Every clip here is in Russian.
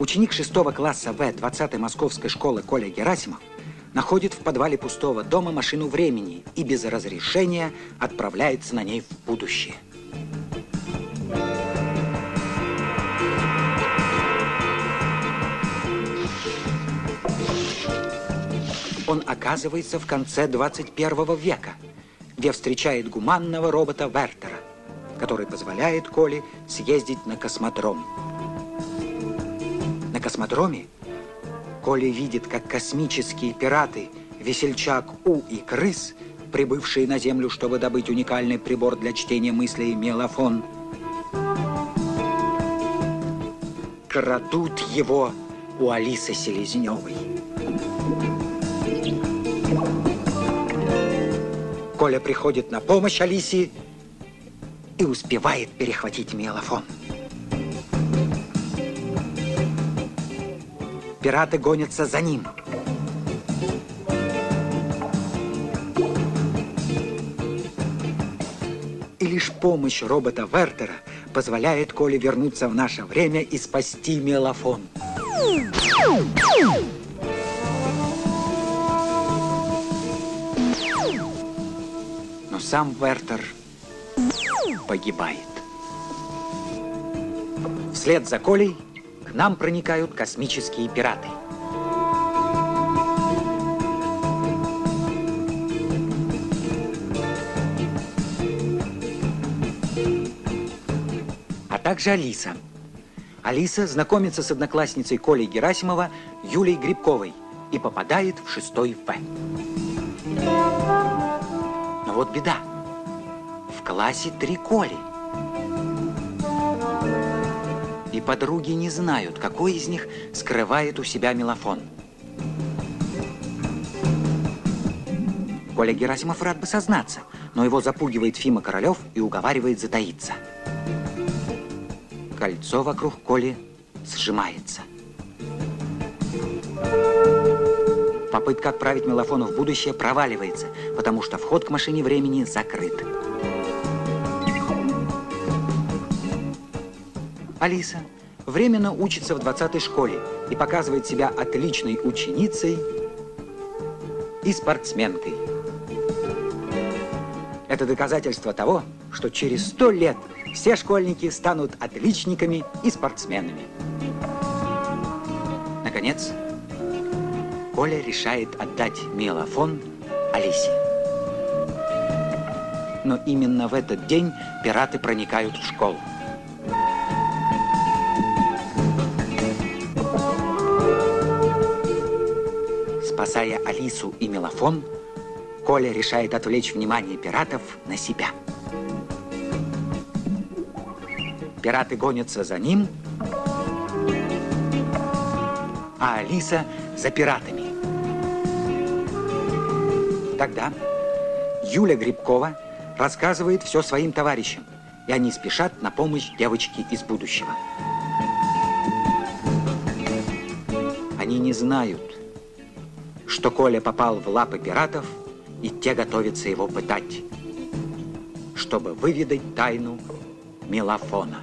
Ученик 6 класса В 20-й московской школы Коля Герасимов находит в подвале пустого дома машину времени и без разрешения отправляется на ней в будущее. Он оказывается в конце 21 века, где встречает гуманного робота Вертера, который позволяет Коле съездить на космодром. На космодроме Коля видит, как космические пираты Весельчак У и Крыс, прибывшие на Землю, чтобы добыть уникальный прибор для чтения мыслей мелофон, крадут его у Алисы Селезневой. Коля приходит на помощь Алисе и успевает перехватить мелофон. Пираты гонятся за ним. И лишь помощь робота Вертера позволяет Коле вернуться в наше время и спасти мелофон. Но сам Вертер погибает. Вслед за Колей к нам проникают космические пираты. А также Алиса. Алиса знакомится с одноклассницей Коли Герасимова Юлей Грибковой и попадает в 6 В. Но вот беда. В классе 3 Коли. И подруги не знают, какой из них скрывает у себя мелофон. Коля Герасимов рад бы сознаться, но его запугивает Фима Королев и уговаривает затаиться. Кольцо вокруг Коли сжимается. Попытка отправить мелофон в будущее проваливается, потому что вход к машине времени закрыт. Алиса временно учится в 20-й школе и показывает себя отличной ученицей и спортсменкой. Это доказательство того, что через 100 лет все школьники станут отличниками и спортсменами. Наконец, Коля решает отдать мелофон Алисе. Но именно в этот день пираты проникают в школу. Спасая Алису и мелофон, Коля решает отвлечь внимание пиратов на себя. Пираты гонятся за ним, а Алиса за пиратами. Тогда Юля Грибкова рассказывает все своим товарищам, и они спешат на помощь девочке из будущего. Они не знают, что Коля попал в лапы пиратов, и те готовятся его пытать, чтобы выведать тайну мелофона.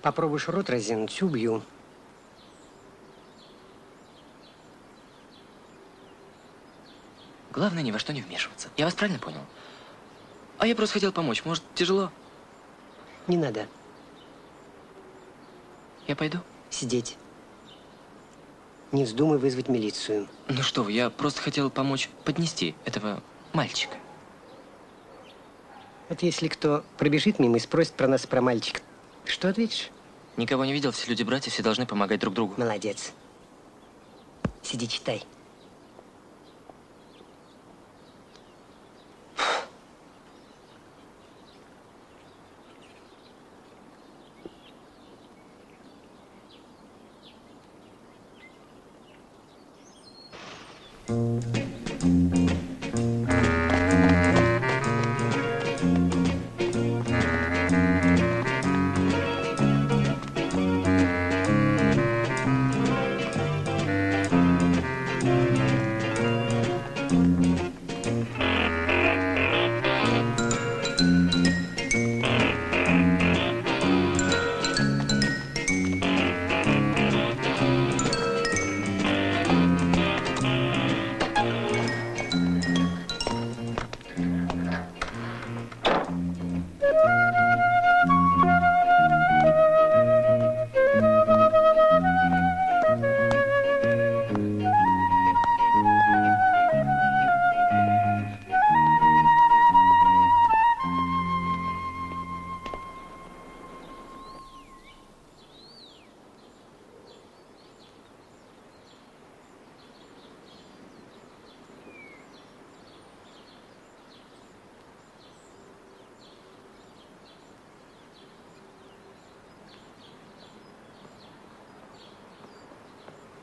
Попробуешь рот разинуть, убью. Главное, ни во что не вмешиваться. Я вас правильно понял? А я просто хотел помочь. Может, тяжело? Не надо. Я пойду? Сидеть. Не вздумай вызвать милицию. Ну что вы, я просто хотел помочь поднести этого мальчика. Вот если кто пробежит мимо и спросит про нас, про мальчика, что ответишь? Никого не видел, все люди братья, все должны помогать друг другу. Молодец. Сиди, читай.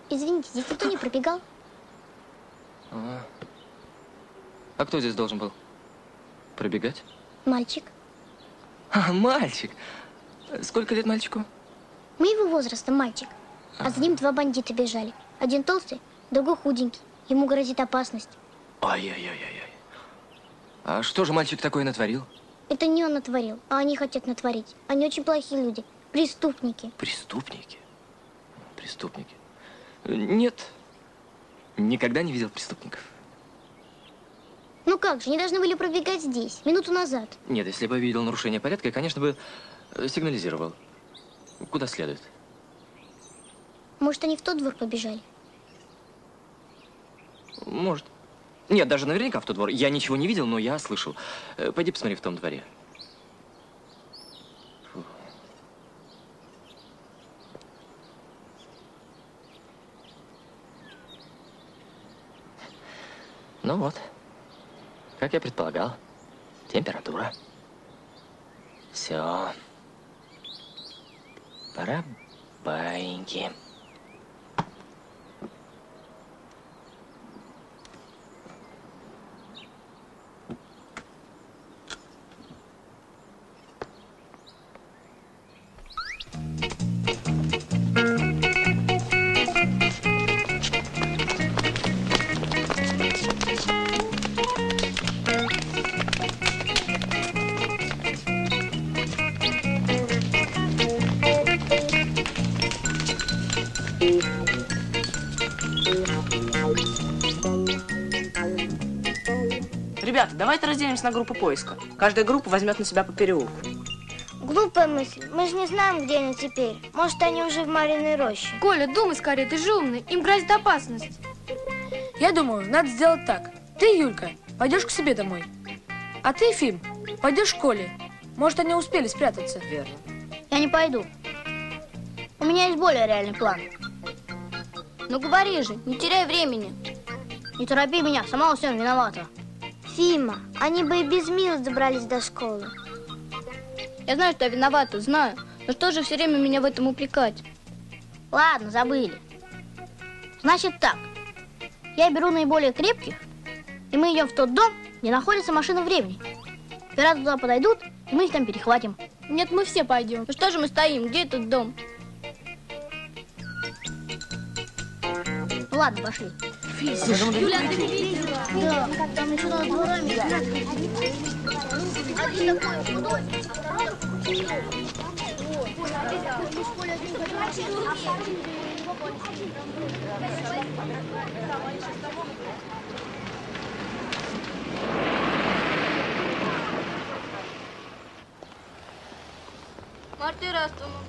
Извините, здесь никто не пробегал? А кто здесь должен был пробегать? Мальчик. А, мальчик. Сколько лет мальчику? Моего возраста мальчик. А за ним два бандита бежали. Один толстый, другой худенький. Ему грозит опасность. Ай-яй-яй-яй. А что же мальчик такое натворил? Это не он натворил, а они хотят натворить. Они очень плохие люди. Преступники. Преступники? Преступники. Нет, никогда не видел преступников. Ну как же, они должны были пробегать здесь, минуту назад. Нет, если бы видел нарушение порядка, я, конечно, бы сигнализировал. Куда следует. Может, они в тот двор побежали? Может. Нет, даже наверняка в тот двор. Я ничего не видел, но я слышал. Пойди посмотри в том дворе. Фу. Ну вот. Как я предполагал. Температура. Все. Пора баиньки. Ребята, давайте разделимся на группу поиска. Каждая группа возьмет на себя по переулку. Глупая мысль. Мы же не знаем, где они теперь. Может, они уже в Мариной роще. Коля, думай скорее, ты же умный. Им грозит опасность. Я думаю, надо сделать так. Ты, Юлька, пойдешь к себе домой. А ты, Фим, пойдешь к Коле. Может, они успели спрятаться. Верно. Я не пойду. У меня есть более реальный план. Ну говори же, не теряй времени. Не торопи меня, сама во всем виновата. Фима, они бы и без Милы добрались до школы. Я знаю, что я виновата, знаю. Но что же все время меня в этом упрекать? Ладно, забыли. Значит так. Я беру наиболее крепких, и мы идем в тот дом, где находится машина времени. Пираты туда подойдут, и мы их там перехватим. Нет, мы все пойдем. Ну что же мы стоим? Где этот дом? Ну ладно, пошли. Юля, ты не видела? Да, там еще надо дворами. Один такой худой, а Марта Ирастовна.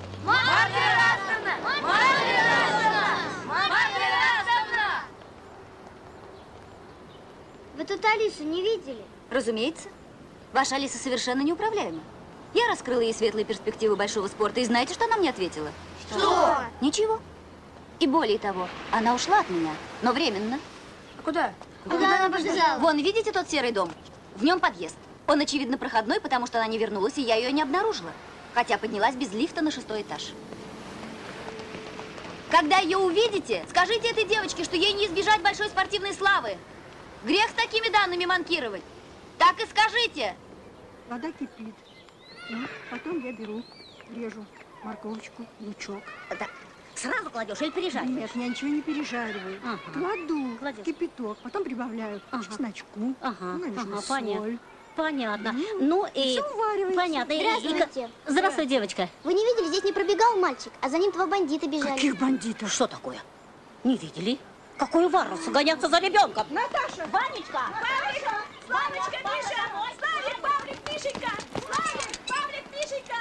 Вы тут Алису не видели? Разумеется. Ваша Алиса совершенно неуправляема. Я раскрыла ей светлые перспективы большого спорта, и знаете, что она мне ответила? Что? Ничего. И более того, она ушла от меня, но временно. А куда? Куда она побежала? Вон, видите тот серый дом? В нем подъезд. Он, очевидно, проходной, потому что она не вернулась, и я ее не обнаружила. Хотя поднялась без лифта на 6-й этаж. Когда ее увидите, скажите этой девочке, что ей не избежать большой спортивной славы. Грех с такими данными манкировать. Так и скажите. Вода кипит. Ну, потом я беру, режу морковочку, лучок. Так, сразу кладешь или пережариваешь? Нет, я ничего не пережариваю. Ага. Кладу Кладешь. в кипяток, потом прибавляю чесночку, наверное, понятно. соль. Понятно. Ну и... Всё уваривается. Понятно. Здравствуйте. Здравствуй, девочка. Вы не видели, здесь не пробегал мальчик, а за ним два бандита бежали. Каких бандитов? Что такое? Не видели? Какой варвар гоняться за ребенком? Наташа! Ванечка! Славочка, Миша! Славик, Павлик, Мишенька! Славик, Павлик, Мишенька!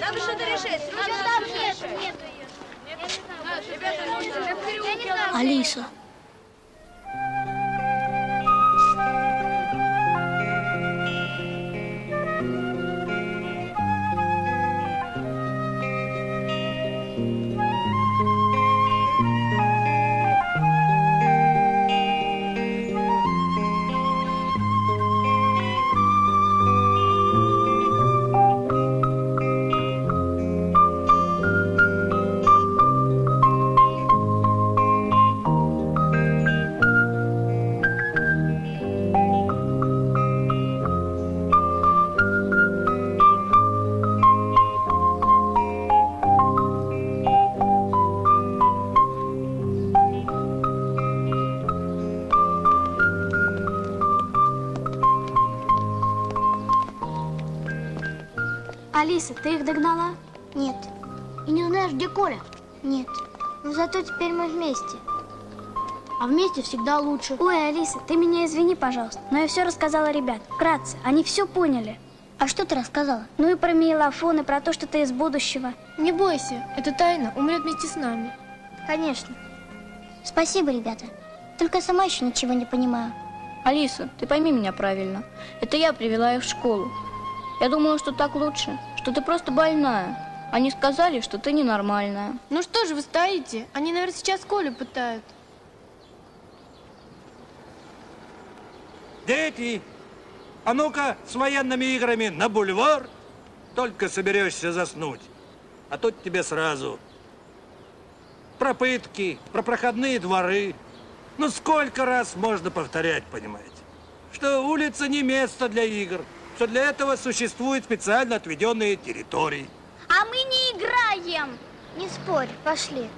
Надо что-то решить. Алиса. Алиса, ты их догнала? Нет. И не знаешь, где Коля? Нет. Но зато теперь мы вместе. А вместе всегда лучше. Ой, Алиса, ты меня извини, пожалуйста, но я все рассказала ребят. Вкратце, они все поняли. А что ты рассказала? Ну и про мейлофон, и про то, что ты из будущего. Не бойся, эта тайна умрет вместе с нами. Конечно. Спасибо, ребята. Только сама еще ничего не понимаю. Алиса, ты пойми меня правильно. Это я привела их в школу. Я думала, что так лучше, что ты просто больная. Они сказали, что ты ненормальная. Ну что же вы стоите? Они, наверное, сейчас Колю пытают. Дети, а ну-ка с военными играми на бульвар, только соберешься заснуть. А тут тебе сразу про пытки, про проходные дворы. Ну сколько раз можно повторять, понимаете? Что улица не место для игр, что для этого существуют специально отведенные территории. А мы не играем. Не спорь, пошли.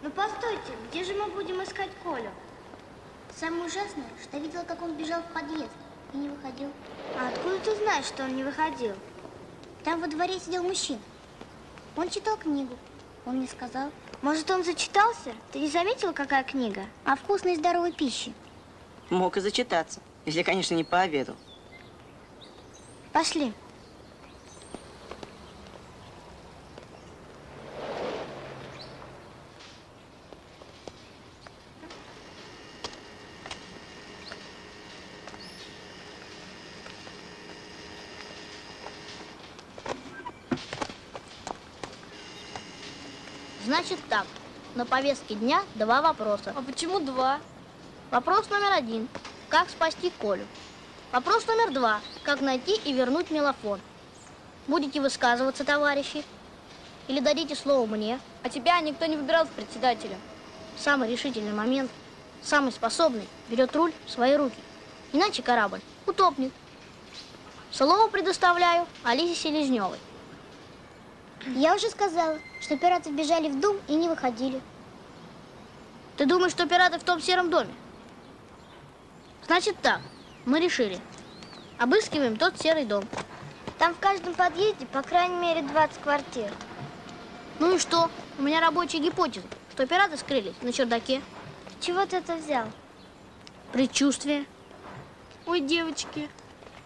Ну постойте, где же мы будем искать Колю? Самое ужасное, что я видела, как он бежал в подъезд и не выходил. А откуда ты знаешь, что он не выходил? Там во дворе сидел мужчина. Он читал книгу. Он мне сказал. Может, он зачитался? Ты не заметила, какая книга? О вкусной и здоровой пище. Мог и зачитаться, если, конечно, не пообедал. Пошли. Значит так, на повестке дня 2 вопроса. А почему 2? Вопрос номер 1. Как спасти Колю? Вопрос номер 2. Как найти и вернуть мейлофон? Будете высказываться, товарищи? Или дадите слово мне. А тебя никто не выбирал в председателя. Самый решительный момент, самый способный, берет руль в свои руки. Иначе корабль утопнет. Слово предоставляю Алисе Селезневой. Я уже сказала, что пираты вбежали в дом и не выходили. Ты думаешь, что пираты в том сером доме? Значит так, мы решили. Обыскиваем тот серый дом. Там в каждом подъезде по крайней мере 20 квартир. Ну и что? У меня рабочая гипотеза, что пираты скрылись на чердаке. С чего ты это взял? Предчувствие. Ой, девочки,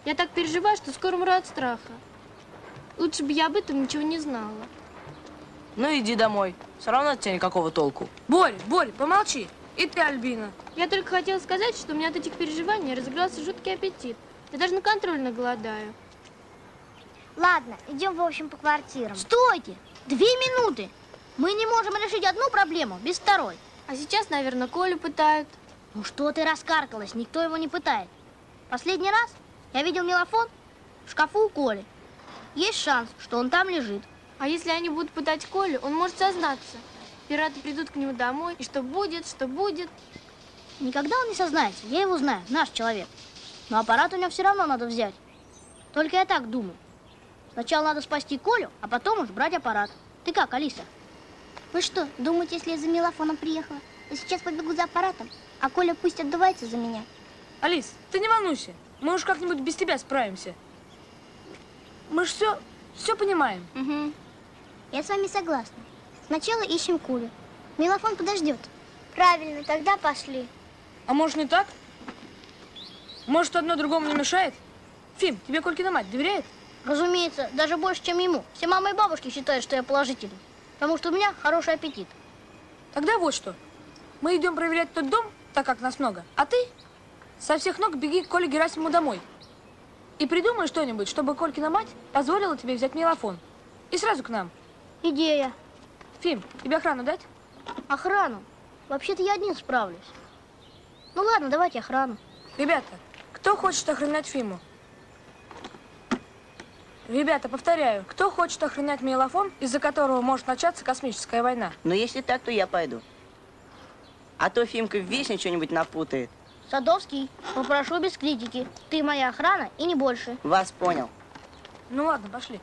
я так переживаю, что скоро умру от страха. Лучше бы я об этом ничего не знала. Ну иди домой. Все равно от тебя никакого толку. Борь, помолчи. И ты, Альбина. Я только хотела сказать, что у меня от этих переживаний разыгрался жуткий аппетит. Я даже на контрольно голодаю. Ладно, идем, в общем, по квартирам. Стойте! 2 минуты! Мы не можем решить одну проблему без второй. А сейчас, наверное, Колю пытают. Ну что ты раскаркалась? Никто его не пытает. Последний раз я видел мелофон в шкафу у Коли. Есть шанс, что он там лежит. А если они будут пытать Колю, он может сознаться. Пираты придут к нему домой, и что будет, что будет. Никогда он не сознается, я его знаю, наш человек. Но аппарат у него все равно надо взять. Только я так думаю. Сначала надо спасти Колю, а потом уж брать аппарат. Ты как, Алиса? Вы что, думаете, если я за мелофоном приехала, я сейчас побегу за аппаратом, а Коля пусть отдувается за меня? Алис, ты не волнуйся. Мы уж как-нибудь без тебя справимся. Мы ж все понимаем. Угу. Я с вами согласна. Сначала ищем Колю. Мелофон подождет. Правильно, тогда пошли. А может, не так? Может, одно другому не мешает? Фим, тебе Колькина мать доверяет? Разумеется, даже больше, чем ему. Все мамы и бабушки считают, что я положительный. Потому что у меня хороший аппетит. Тогда вот что. Мы идем проверять тот дом, так как нас много. А ты со всех ног беги к Коле Герасимову домой. И придумай что-нибудь, чтобы Колькина мать позволила тебе взять мелофон. И сразу к нам. Идея. Фим, тебе охрану дать? Охрану? Вообще-то я один справлюсь. Ну ладно, давайте охрану. Ребята, кто хочет охранять Фиму? Ребята, повторяю, кто хочет охранять мелофон, из-за которого может начаться космическая война? Но если так, то я пойду. А то Фимка вечно что-нибудь напутает. Садовский, попрошу без критики. Ты моя охрана и не больше. Вас понял. Ну ладно, пошли.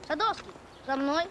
Садовский, за мной.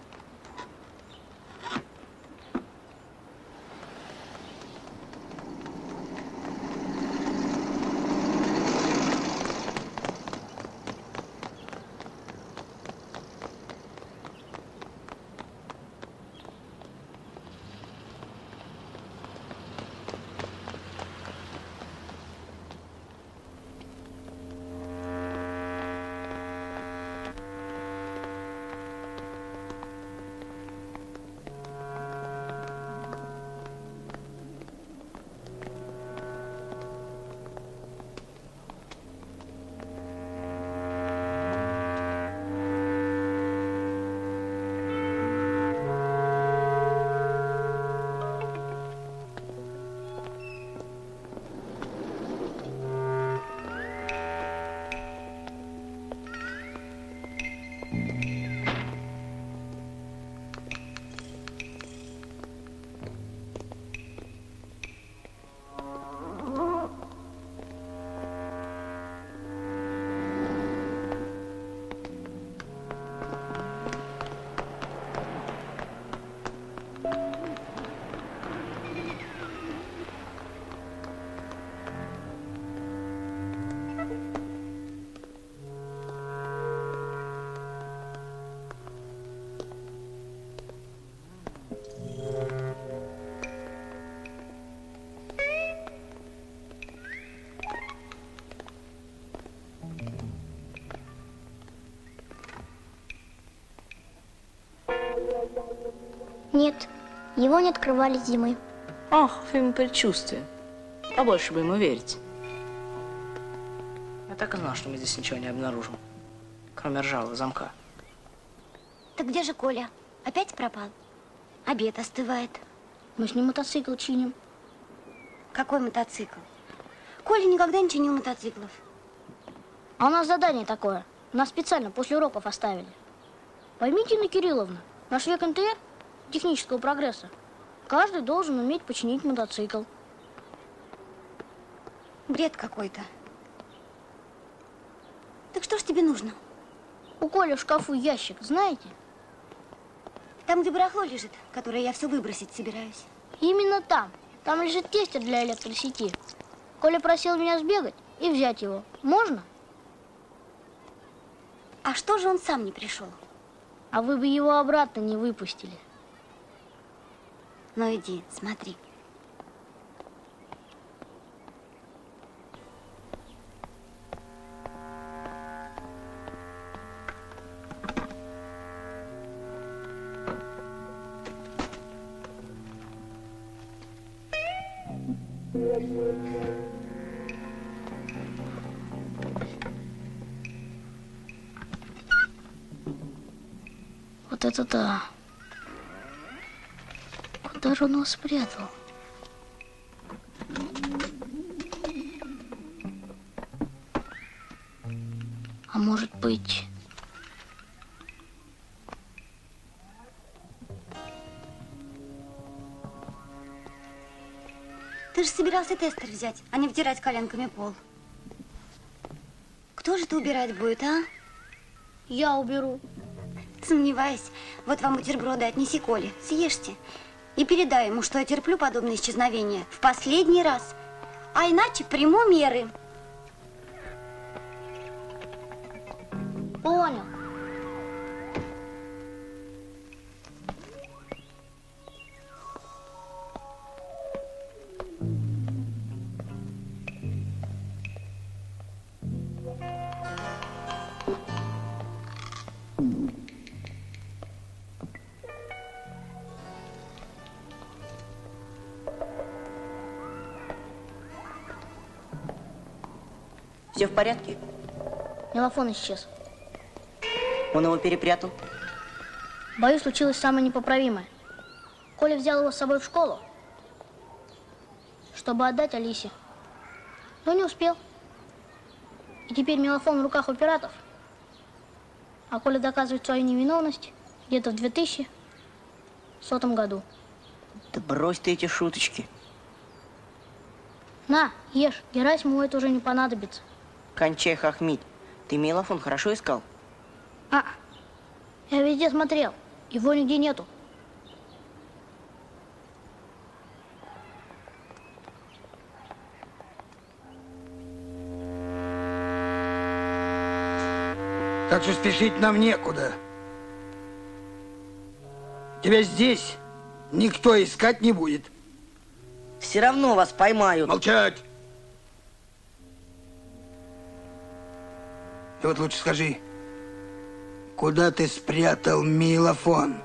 Нет, его не открывали зимой. Ох, Фима, предчувствие. Побольше бы ему верить. Я так и знал, что мы здесь ничего не обнаружим. Кроме ржавого замка. Так где же Коля? Опять пропал? Обед остывает. Мы с ним мотоцикл чиним. Какой мотоцикл? Коля никогда не чинил мотоциклов. А у нас задание такое. Нас специально после уроков оставили. Поймите, Инна Кирилловна, наш век НТР, технического прогресса, каждый должен уметь починить мотоцикл. Бред какой-то. Так что ж тебе нужно? У Коли в шкафу ящик, знаете? Там, где барахло лежит, которое я все выбросить собираюсь. Именно там. Там лежит тестер для электросети. Коля просил меня сбегать и взять его. Можно? А что же он сам не пришел? А вы бы его обратно не выпустили. Ну иди, смотри. Вот это да. Куда же он его спрятал? А может быть... Ты же собирался тестер взять, а не втирать коленками пол. Кто же это убирать будет, а? Я уберу. Сомневаюсь. Вот вам бутерброды, отнеси Коле, съешьте. И передай ему, что я терплю подобные исчезновения в последний раз. А иначе приму меры. Понял. Все в порядке? Мелофон исчез. Он его перепрятал? Боюсь, случилось самое непоправимое. Коля взял его с собой в школу, чтобы отдать Алисе. Но не успел. И теперь мелофон в руках у пиратов. А Коля доказывает свою невиновность где-то в 2100 году. Да брось ты эти шуточки. На, ешь. Герасиму это уже не понадобится. Кончай хохмить. Ты мелофон хорошо искал? Я везде смотрел. Его нигде нету. Так что спешить нам некуда. Тебя здесь никто искать не будет. Все равно вас поймают. Молчать! И вот лучше скажи, куда ты спрятал мелофон?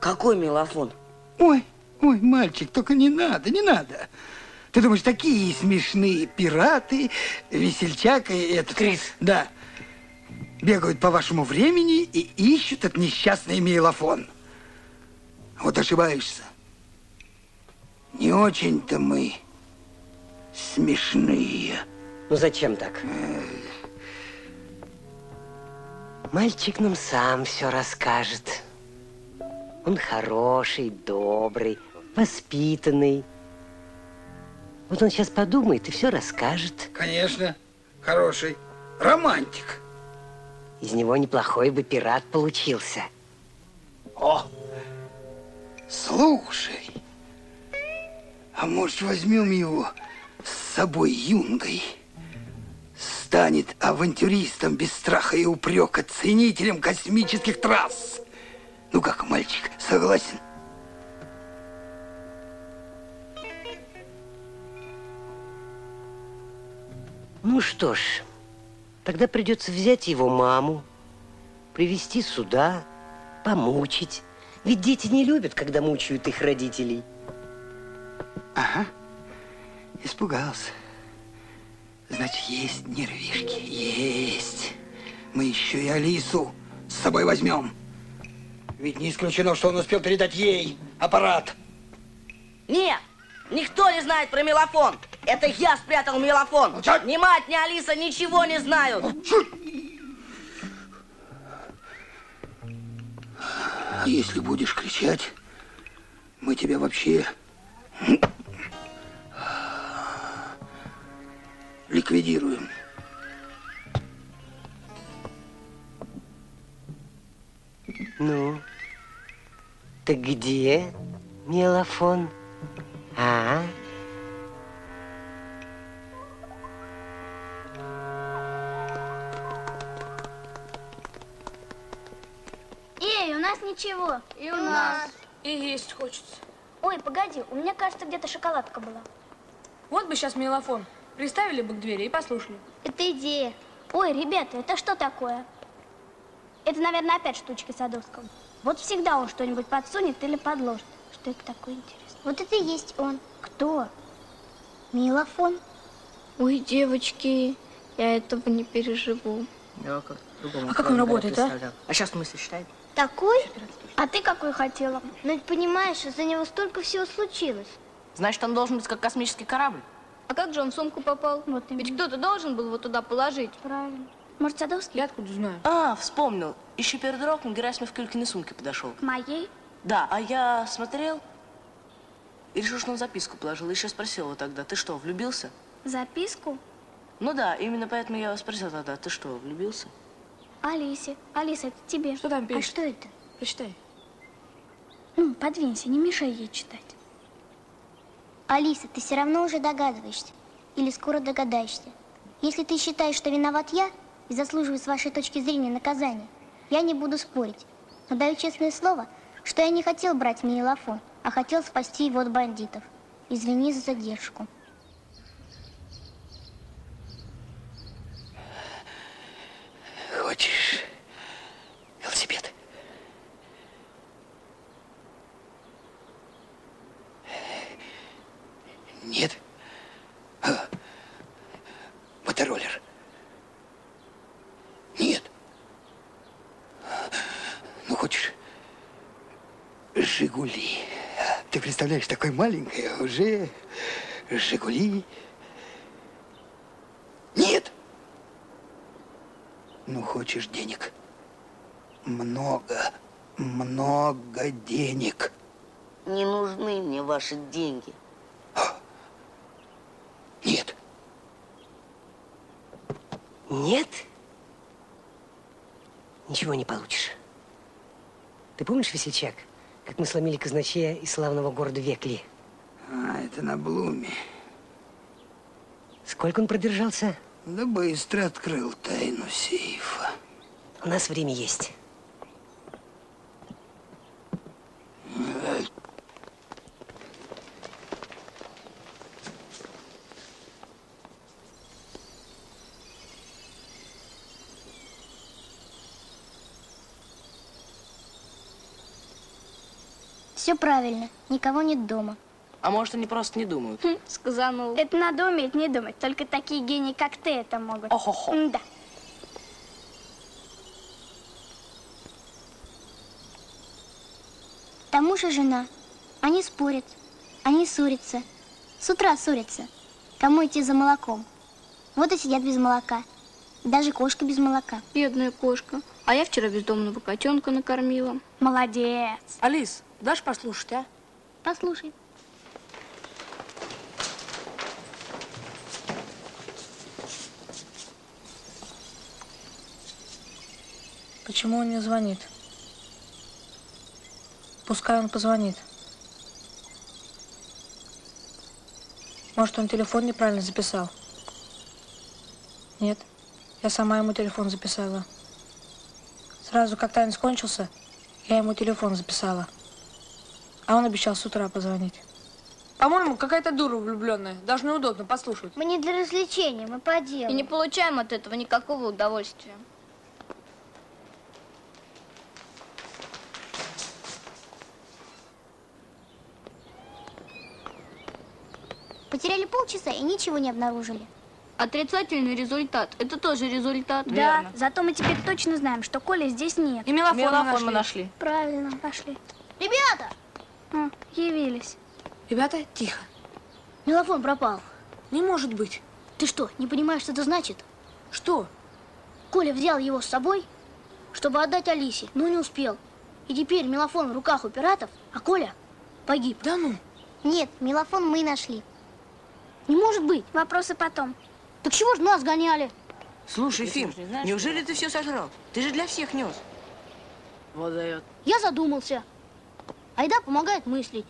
Какой мелофон? Ой, мальчик, только не надо, не надо. Ты думаешь, такие смешные пираты, весельчак и этот... Крис. Да. Бегают по вашему времени и ищут этот несчастный мелофон. Вот ошибаешься. Не очень-то мы смешные. Ну зачем так? Мальчик нам сам все расскажет. Он хороший, добрый, воспитанный. Вот он сейчас подумает и все расскажет. Конечно, хороший. Романтик. Из него неплохой бы пират получился. О, слушай, а может возьмем его с собой юнгой? Станет авантюристом без страха и упрека, ценителем космических трасс. Ну как, мальчик, согласен? Ну что ж, тогда придется взять его маму, привести сюда, помучить. Ведь дети не любят, когда мучают их родителей. Ага, испугался. Значит, есть нервишки, есть. Мы еще и Алису с собой возьмем. Ведь не исключено, что он успел передать ей аппарат. Нет, никто не знает про мелофон. Это я спрятал мелофон. Молчать! Ни мать, ни Алиса ничего не знают. Молчать! Если будешь кричать, мы тебя вообще ликвидируем. Ну, так где мелофон? А? Эй, у нас ничего. И у нас. И есть хочется. Ой, погоди, у меня, кажется, где-то шоколадка была. Вот бы сейчас мелофон. Приставили бы к двери и послушали. Это идея. Ой, ребята, это что такое? Это, наверное, опять штучки Садовского. Вот всегда он что-нибудь подсунет или подложит. Что это такое интересное? Вот это и есть он. Кто? Мелофон. Ой, девочки, я этого не переживу. Я как другому. А как он работает, а? А сейчас мы сосчитаем. Такой? А ты какой хотела? Ну ведь понимаешь, из-за него столько всего случилось. Значит, он должен быть как космический корабль. А как же он в сумку попал? Вот ведь кто-то должен был его туда положить. Правильно. Может, Садовский? Я откуда знаю? А, вспомнил. Еще перед уроком Герасимов к Юлькиной сумке подошел. К моей? Да, а я смотрел и решил, что он записку положил. Еще спросил его тогда, ты что, влюбился? Записку? Ну да, именно поэтому я его спросил тогда, ты что, влюбился? Алисе. Алиса, это тебе. Что там А пишет? что это? Прочитай. Ну, подвинься, не мешай ей читать. Алиса, ты все равно уже догадываешься. Или скоро догадаешься. Если ты считаешь, что виноват я и заслуживаю с вашей точки зрения наказания, я не буду спорить. Но даю честное слово, что я не хотел брать мелофон, а хотел спасти его от бандитов. Извини за задержку. Хочешь велосипед? Нет? Мотороллер? Нет. Ну, хочешь «Жигули»? Ты представляешь, такой маленький, а уже «Жигули». Нет. Ну, хочешь денег? Много, много денег. Не нужны мне ваши деньги. Нет. Нет? Ничего не получишь. Ты помнишь, весельчак, как мы сломили казначея из славного города Векли? А, это на Блуме. Сколько он продержался? Да быстро открыл тайну сейфа. У нас время есть. Все правильно, никого нет дома. А может, они просто не думают? Сказанул. Это надо уметь не думать. Только такие гении, как ты, это могут. Ох-охо. Да. Там муж и жена. Они спорят, они ссорятся. С утра ссорятся. Кому идти за молоком? Вот и сидят без молока. Даже кошка без молока. Бедная кошка. А я вчера бездомного котенка накормила. Молодец. Алис, дашь послушать, а? Послушай. Почему он не звонит? Пускай он позвонит. Может, он телефон неправильно записал? Нет, я сама ему телефон записала. Сразу, как танец кончился, я ему телефон записала. А он обещал с утра позвонить. По-моему, какая-то дура влюбленная. Даже неудобно послушать. Мы не для развлечения, мы по делу. И не получаем от этого никакого удовольствия. Потеряли полчаса и ничего не обнаружили. Отрицательный результат. Это тоже результат. Да, Верно. зато мы теперь точно знаем, что Коли здесь нет. И мелофон мы нашли. Правильно, пошли. Ребята! Явились. Ребята, тихо. Мелофон пропал. Не может быть. Ты что, не понимаешь, что это значит? Что? Коля взял его с собой, чтобы отдать Алисе, но не успел. И теперь мелофон в руках у пиратов, а Коля погиб. Да ну? Нет, мелофон мы нашли. Не может быть. Вопросы потом. Так чего же нас гоняли? Слушай, Фим, неужели ты все сожрал? Ты же для всех нес. Вот дает. Я задумался. Айда помогает мыслить.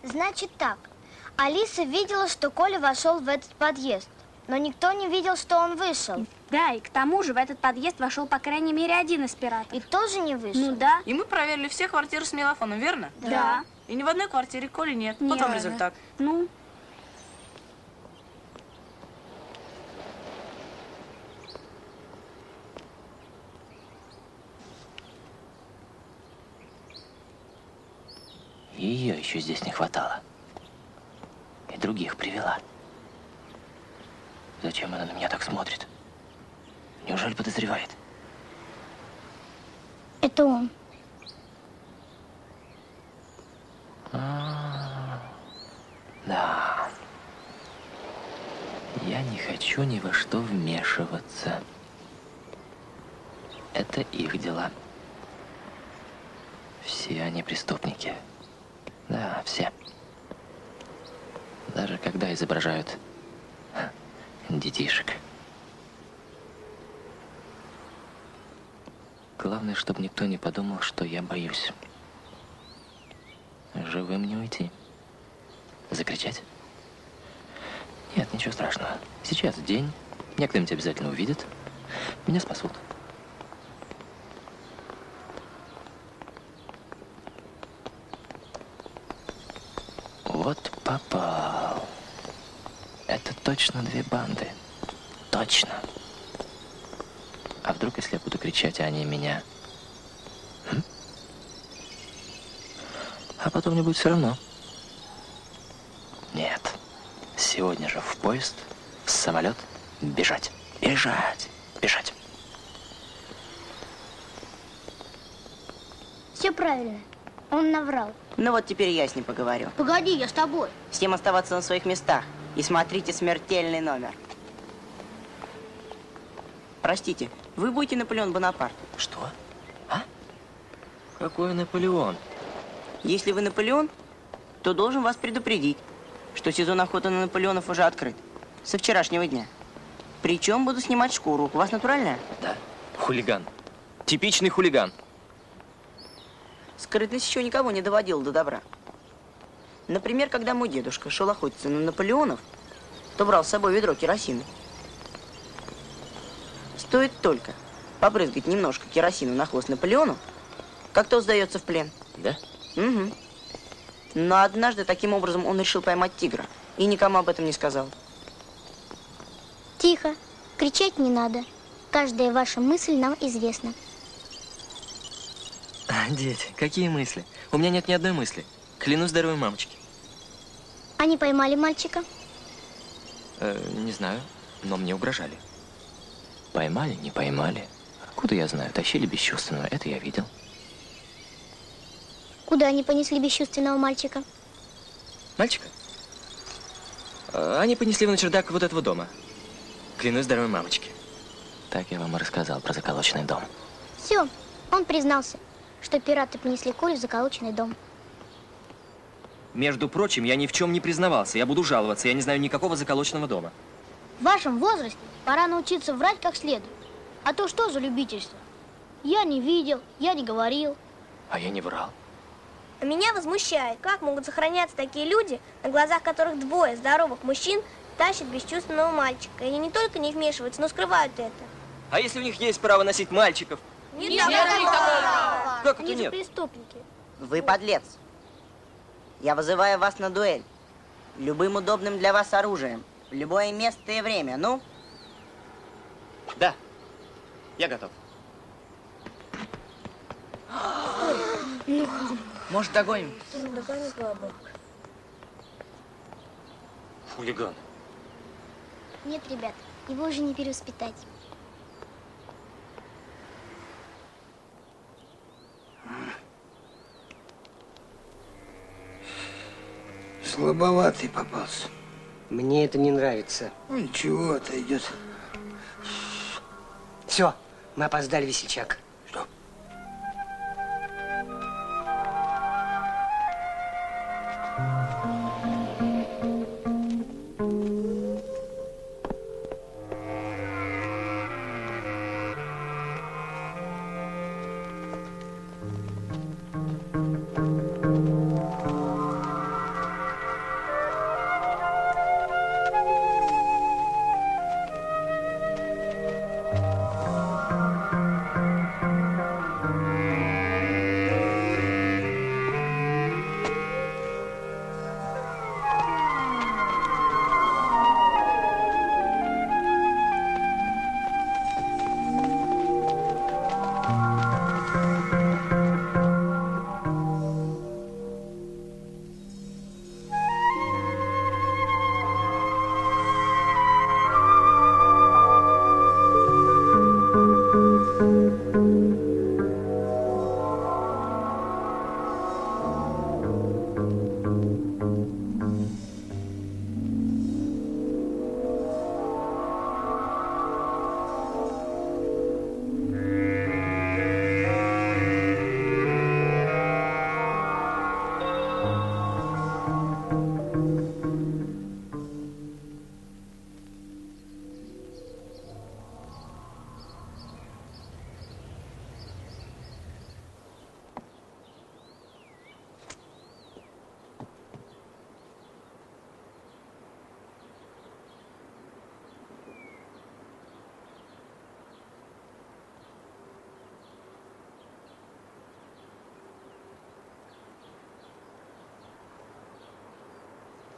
Значит так. Алиса видела, что Коля вошел в этот подъезд. Но никто не видел, что он вышел. Да, и к тому же в этот подъезд вошел по крайней мере один из пиратов. И тоже не вышел? Ну да. И мы проверили все квартиры с мелофоном, верно? Да. И ни в одной квартире Коли нет. Вот Нет. вам результат. Ну, Ее еще здесь не хватало. И других привела. Зачем она на меня так смотрит? Неужели подозревает? Это он. Да. Я не хочу ни во что вмешиваться. Это их дела. Все они преступники. Да, все. Даже когда изображают детишек. Главное, чтобы никто не подумал, что я боюсь. Живым не уйти. Закричать? Нет, ничего страшного. Сейчас день. Меня кто-нибудь обязательно увидит. Меня спасут. Вот попал. Это точно две банды. Точно. А вдруг, если я буду кричать, а они меня? А потом мне будет все равно. Нет. Сегодня же в поезд, в самолет, бежать. Бежать. Бежать. Все правильно. Он наврал. Ну вот теперь я с ним поговорю. Погоди, я с тобой. Всем оставаться на своих местах. И смотрите смертельный номер. Простите, вы будете Наполеон Бонапарт? Что? А? Какой Наполеон? Если вы Наполеон, то должен вас предупредить, что сезон охоты на Наполеонов уже открыт. Со вчерашнего дня. Причем буду снимать шкуру. У вас натуральная? Да. Хулиган. Типичный хулиган. Скрытность еще никого не доводила до добра. Например, когда мой дедушка шел охотиться на Наполеонов, то брал с собой ведро керосина. Стоит только побрызгать немножко керосина на хвост Наполеону, как тот сдается в плен. Да? Угу. Но однажды таким образом он решил поймать тигра и никому об этом не сказал. Тихо. Кричать не надо. Каждая ваша мысль нам известна. Деть, какие мысли? У меня нет ни одной мысли. Клянусь здоровой мамочке. Они поймали мальчика? Не знаю, но мне угрожали. Поймали, не поймали. Откуда я знаю? Тащили бесчувственного, это я видел. Куда они понесли бесчувственного мальчика? Мальчика? Они понесли его на чердак вот этого дома. Клянусь здоровой мамочке. Так я вам и рассказал про заколоченный дом. Все, он признался, что пираты понесли Колю в заколоченный дом. Между прочим, я ни в чем не признавался. Я буду жаловаться. Я не знаю никакого заколоченного дома. В вашем возрасте пора научиться врать как следует. А то что за любительство? Я не видел, я не говорил. А я не врал. А меня возмущает, как могут сохраняться такие люди, на глазах которых двое здоровых мужчин тащат бесчувственного мальчика. И они не только не вмешиваются, но скрывают это. А если у них есть право носить мальчиков? Нет, Как это они же нет? преступники. Вы подлец. Я вызываю вас на дуэль. Любым удобным для вас оружием. В любое место и время. Ну? Да, я готов. Может, догоним? Хулиган. Нет, ребят, его уже не перевоспитать. Слабоватый попался. Мне это не нравится. Ну, ничего, отойдет. Все, мы опоздали, весельчак. Что?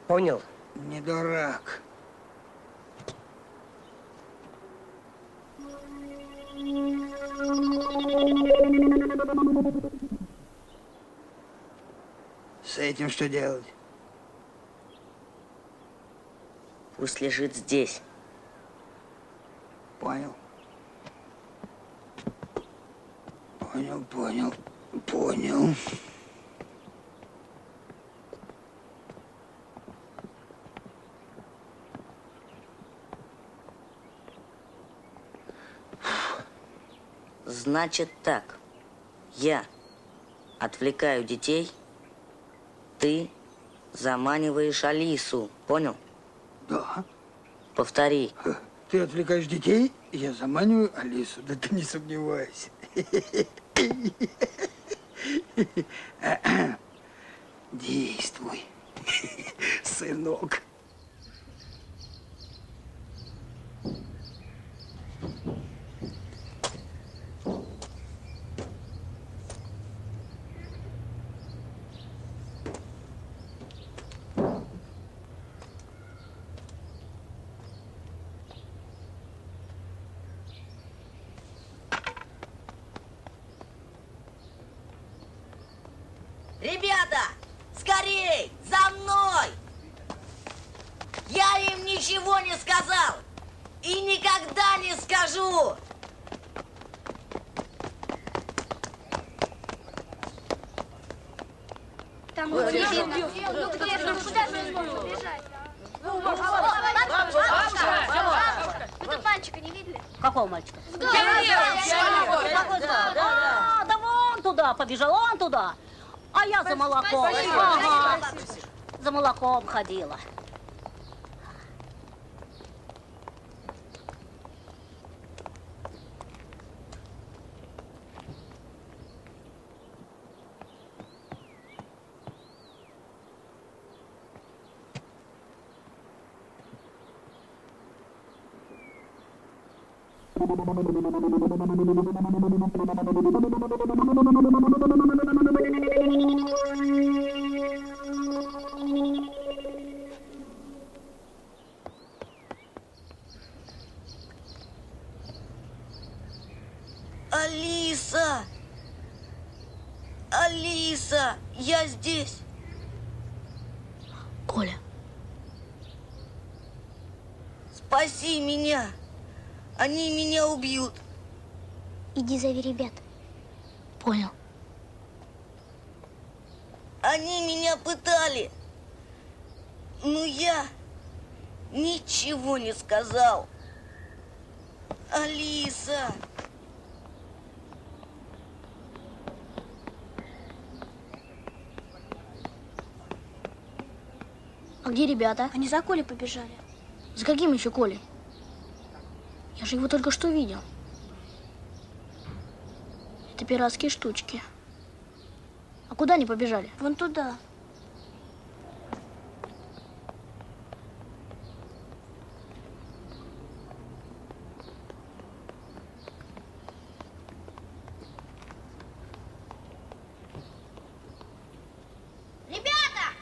Понял? Не дурак. С этим что делать? Пусть лежит здесь. Понял. Понял. Значит так. Я отвлекаю детей, ты заманиваешь Алису. Понял? Да. Повтори. Ты отвлекаешь детей, я заманиваю Алису. Да ты не сомневайся. Действуй, сынок. Ребята, скорей, за мной! Я им ничего не сказал и никогда не скажу! Там Вот где? же. Ну где же? Куда же он бежать? Вы тут мальчика не видели? Какого мальчика? Какой Да вон туда, побежал он туда. А я за молоком. Спасибо. Ага. Спасибо. За молоком ходила. Алиса! Алиса! Я здесь! Коля. Спаси меня! Они меня убьют! Иди зови ребят. Понял. Они меня пытали! Но я ничего не сказал! Алиса! А где ребята? Они за Колей побежали. За каким еще Колей? Я же его только что видел. Это пиратские штучки. А куда они побежали? Вон туда. Ребята!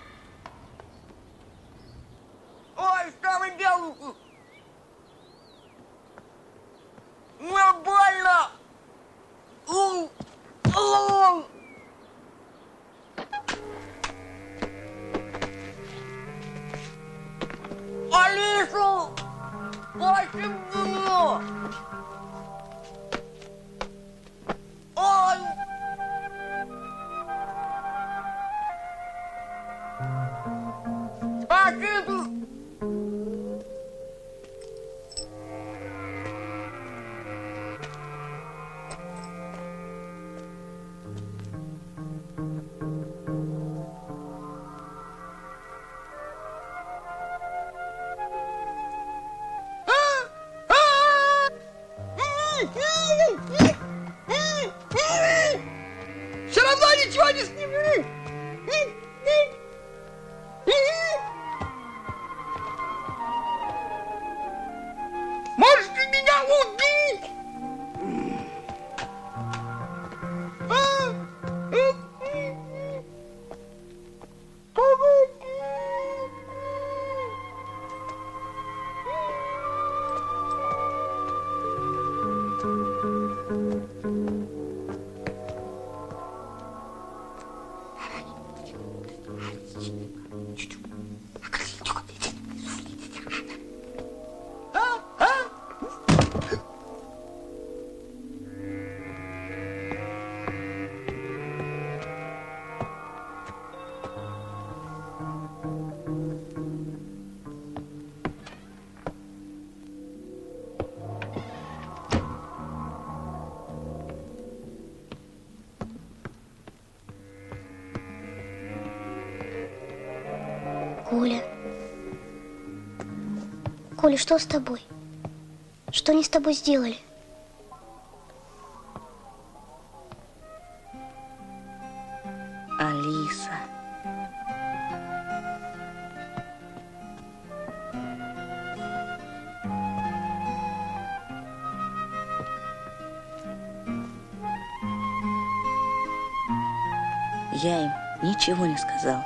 Ой, что вы делаете? Мне больно! Алису! Почему? Ой! Спасибо! Все равно ничего не сниму. Можете меня убить? Коля. Коля, что с тобой? Что они с тобой сделали? Алиса. Я им ничего не сказал.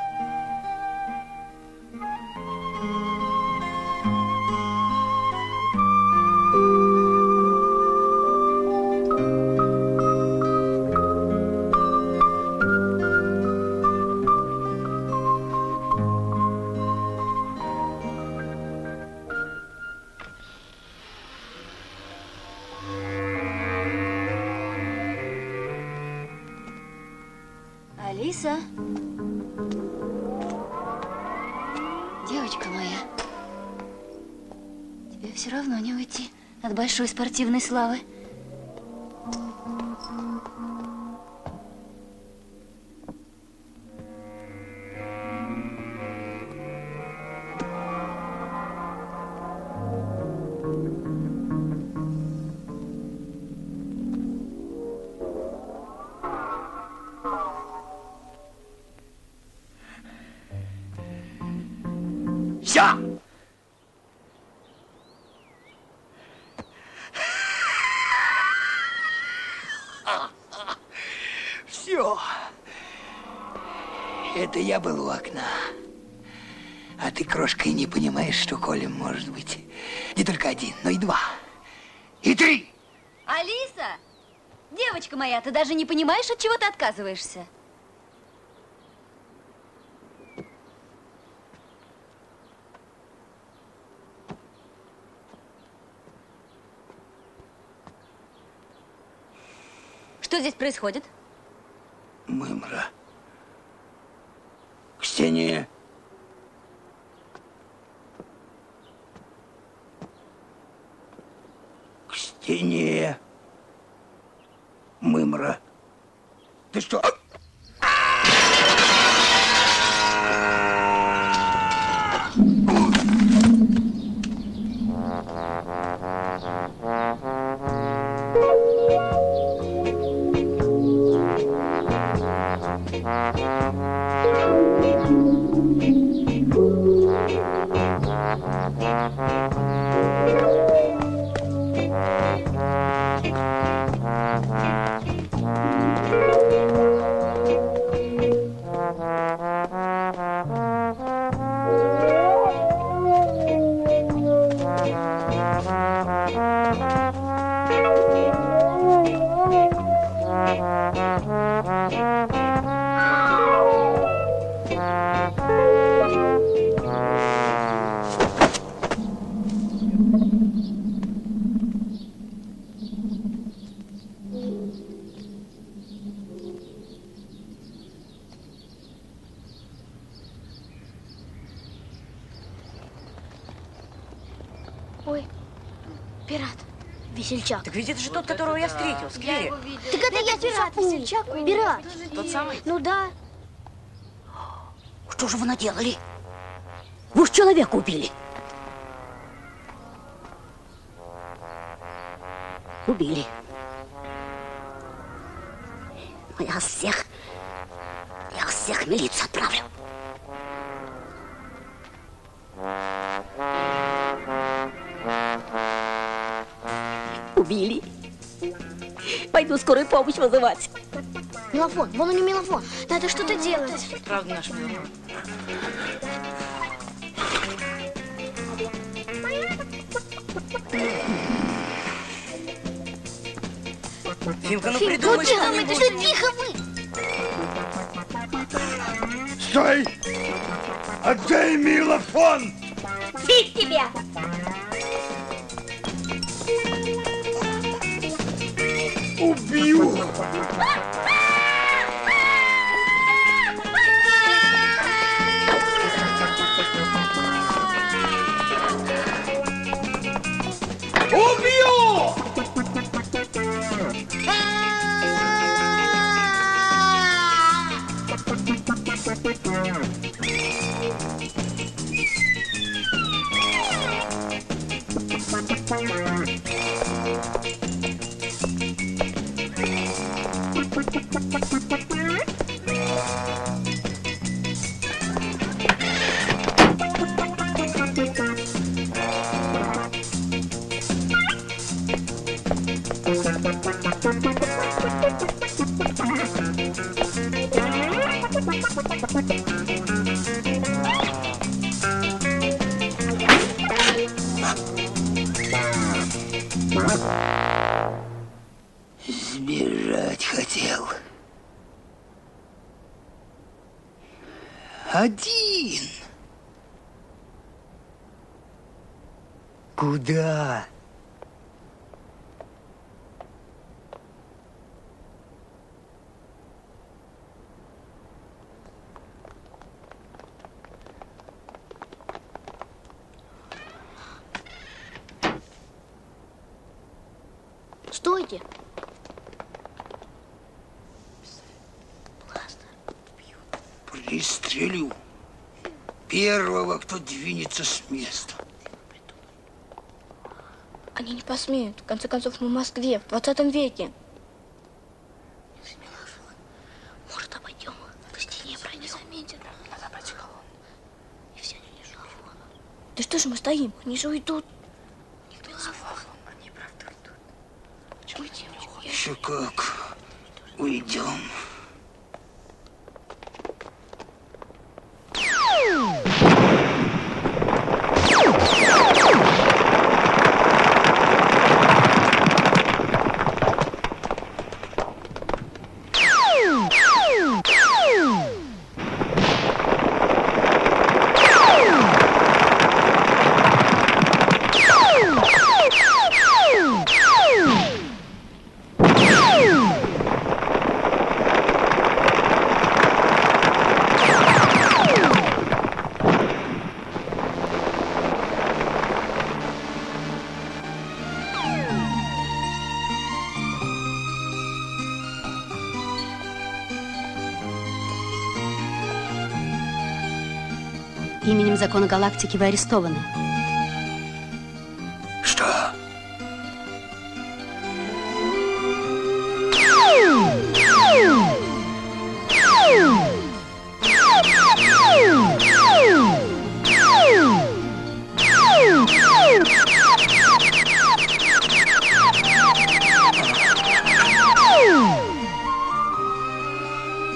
Алиса. Девочка моя, тебе все равно не уйти от большой спортивной славы. Все! Все. Это я был у окна. А ты, крошка, и не понимаешь, что Коля может быть не только один, но и два. И три. Алиса! Девочка моя, ты даже не понимаешь, от чего ты отказываешься? Что здесь происходит? Мымра. Ксения. Ксения. Мымра. Ты что? Ой, пират, весельчак. Так ведь это же тот, которого я встретил в сквере. Так это я пират, весельчак, пират. Тот самый? Ну да. Что же вы наделали? Вы ж человека убили. Убили. Но я всех в милицию отправлю. Убили. Пойду скорую помощь вызывать. Мелофон, вон у него мелофон. Надо что-то делать. Правда наш мелофон. Фимка, ну Фимка, придумай тихо вы, что-нибудь. да тихо вы. Стой! Отдай милофон! Фиг тебе! Убью! Убью! Сбежать хотел. Один. Куда? Стойте! Пристрелю первого, кто двинется с места. Они не посмеют. В конце концов, мы в Москве, в 20 веке. Может, обойдем? Быстрее пройдем. Не заметят. Надо обойти колонну. И все не лежат. Да что же мы стоим? Они же уйдут. Они правда уйдут. Уйдем. Еще как. Уйдем. Именем закона галактики вы арестованы. Что?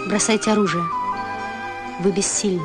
Бросайте оружие. Вы бессильны.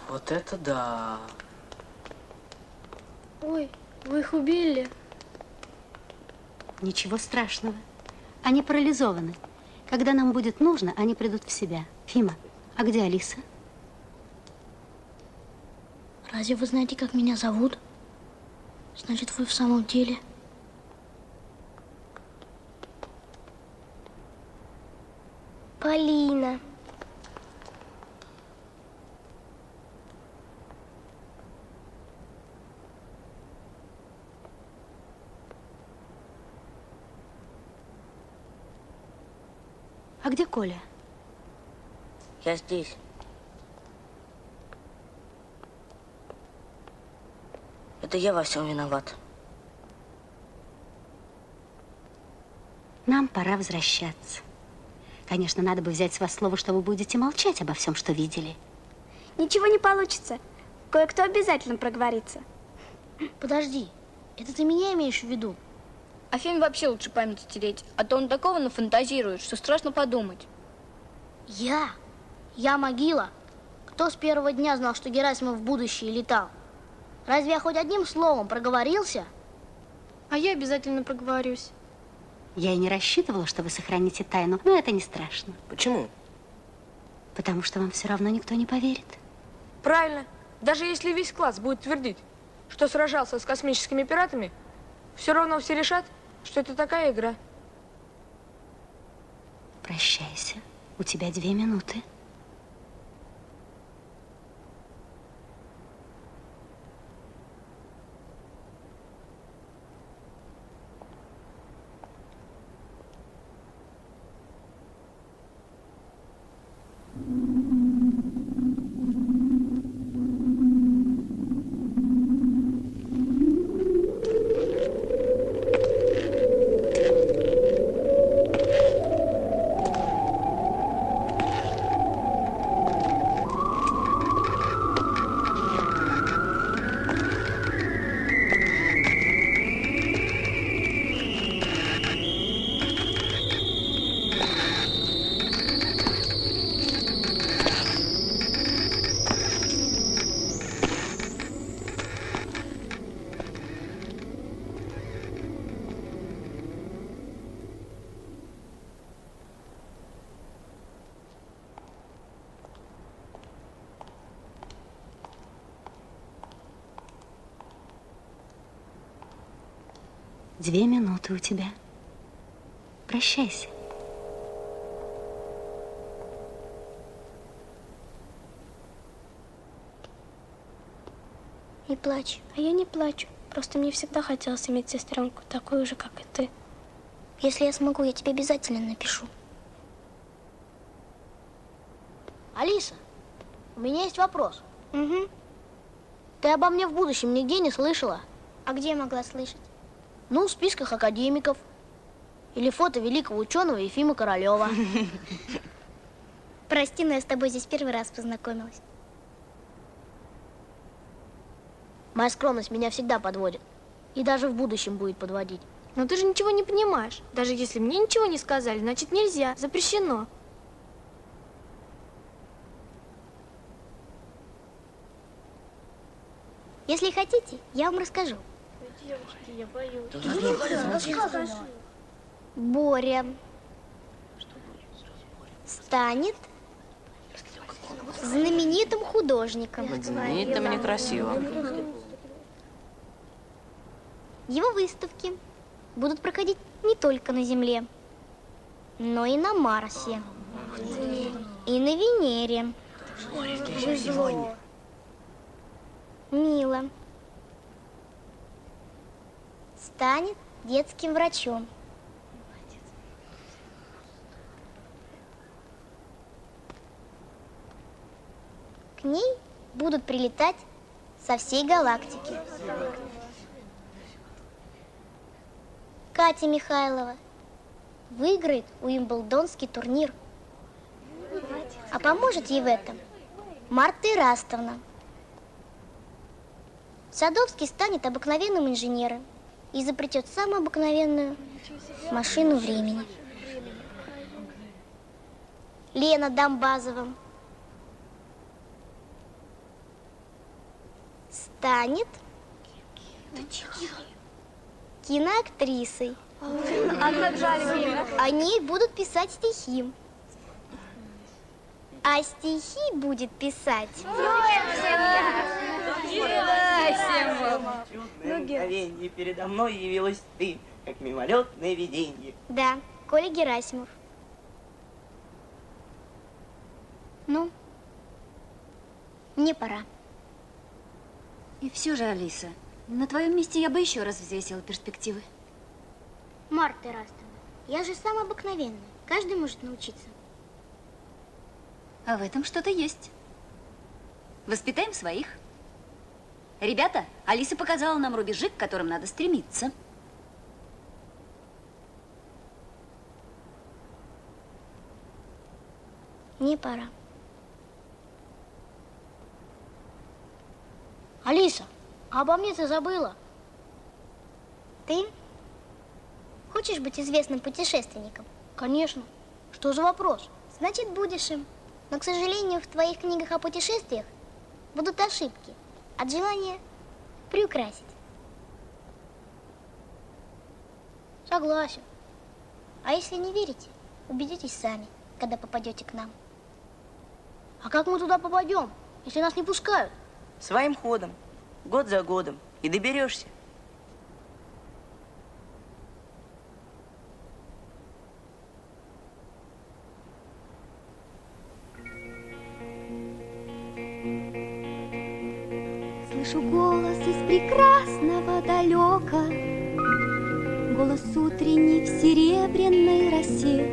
Вот это да. Ой, вы их убили. Ничего страшного. Они парализованы. Когда нам будет нужно, они придут в себя. Фима, а где Алиса? Разве вы знаете, как меня зовут? Значит, вы в самом деле... Полина. А где Коля? Я здесь. Это я во всем виноват. Нам пора возвращаться. Конечно, надо бы взять с вас слово, что вы будете молчать обо всем, что видели. Ничего не получится. Кое-кто обязательно проговорится. Подожди, это ты меня имеешь в виду? А Феме вообще лучше память стереть, а то он такого нафантазирует, что страшно подумать. Я? Я могила? Кто с первого дня знал, что Герасимов в будущее летал? Разве я хоть одним словом проговорился? А я обязательно проговорюсь. Я и не рассчитывала, что вы сохраните тайну, но это не страшно. Почему? Потому что вам все равно никто не поверит. Правильно. Даже если весь класс будет твердить, что сражался с космическими пиратами, все равно все решат, что это такая игра. Прощайся. У тебя 2 минуты. Две минуты у тебя. Прощайся. Не плачь. А я не плачу. Просто мне всегда хотелось иметь сестренку, такую же, как и ты. Если я смогу, я тебе обязательно напишу. Алиса, у меня есть вопрос. Угу. Ты обо мне в будущем нигде не слышала? А где я могла слышать? Ну, в списках академиков. Или фото великого ученого Ефима Королева. Прости, но я с тобой здесь первый раз познакомилась. Моя скромность меня всегда подводит. И даже в будущем будет подводить. Но ты же ничего не понимаешь. Даже если мне ничего не сказали, значит нельзя, запрещено. Если хотите, я вам расскажу. Девочки, я боюсь. Боря станет знаменитым художником. Знаменитым и некрасивым. Его выставки будут проходить не только на Земле, но и на Марсе, и на Венере. Мила станет детским врачом. К ней будут прилетать со всей галактики. Катя Михайлова выиграет Уимблдонский турнир. А поможет ей в этом Марта Ирастовна. Садовский станет обыкновенным инженером и изобретет самую обыкновенную машину времени. Лена Домбазова станет киноактрисой. Они будут писать стихи. А стихи будет писать Мгновенье передо мной явилась ты, как мимолетное виденье. Да, Коля Герасимов. Ну, мне пора. И все же, Алиса, на твоем месте я бы еще раз взвесила перспективы. Марта Ирастовна, я же самая обыкновенная, каждый может научиться. А в этом что-то есть. Воспитаем своих. Ребята, Алиса показала нам рубежи, к которым надо стремиться. Мне пора. Алиса, а обо мне ты забыла? Ты хочешь быть известным путешественником? Конечно. Что за вопрос? Значит, будешь им. Но, к сожалению, в твоих книгах о путешествиях будут ошибки от желания приукрасить. Согласен. А если не верите, убедитесь сами, когда попадете к нам. А как мы туда попадем, если нас не пускают? Своим ходом, год за годом, и доберешься. Слышу голос из прекрасного далека, голос утренний в серебряной росе.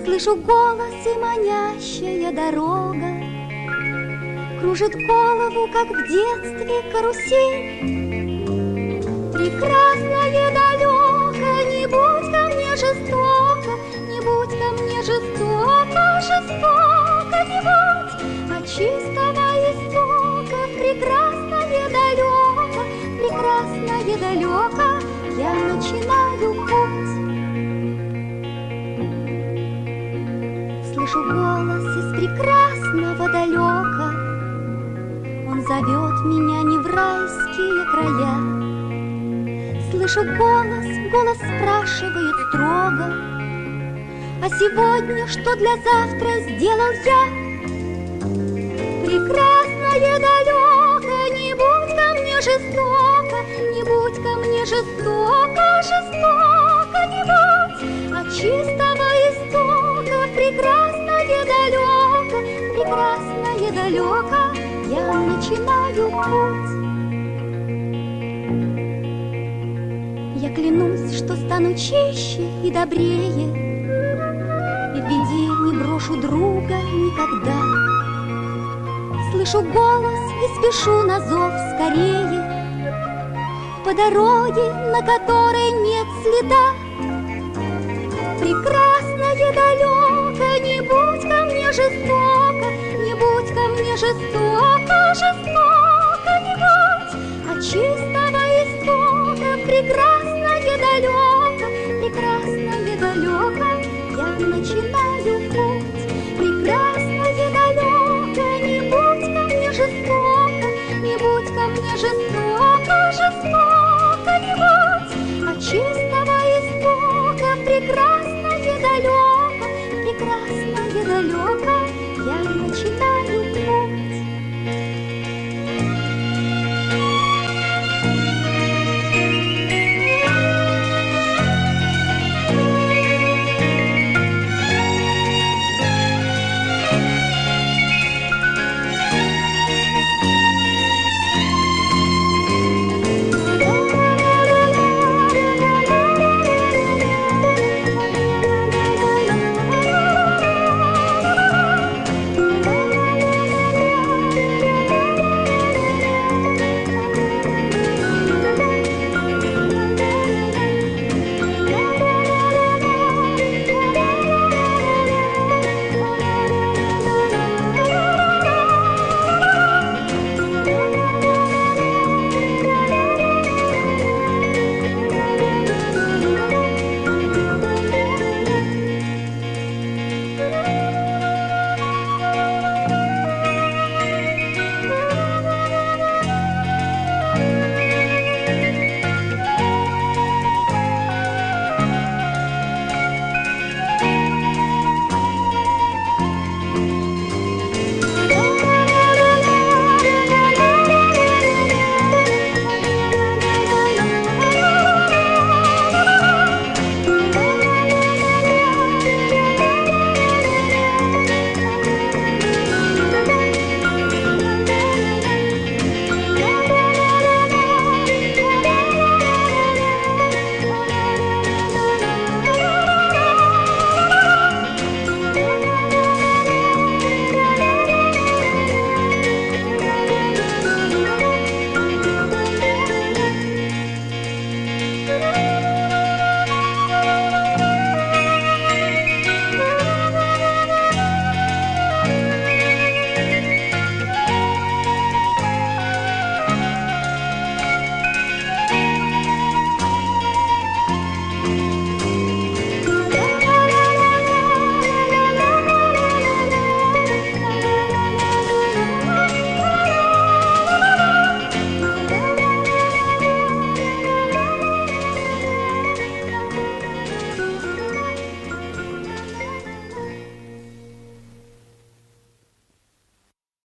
Слышу голос и манящая дорога кружит голову, как в детстве карусель. Прекрасное далеко, не будь ко мне жестоко, не будь ко мне жестоко, жестоко не будь, от чистого истока. Прекрасное далеко, я начинаю путь. Слышу голос из прекрасного далека, он зовет меня не в райские края. Слышу голос спрашивает строго: а сегодня что для завтра сделал я? Прекрасное далеко, не будь ко мне жестоко, не будь ко мне жестоко, жестоко не будь, от чистого истока. Прекрасное далеко, я начинаю путь. Я клянусь, что стану чище и добрее, и в беде не брошу друга никогда. Слышу голос и спешу на зов скорее, по дороге, на которой нет следа. Прекрасное далеко, не будь ко мне жестоко, не будь ко мне жестоко, жестоко не будь, от чистого истока. Прекрасное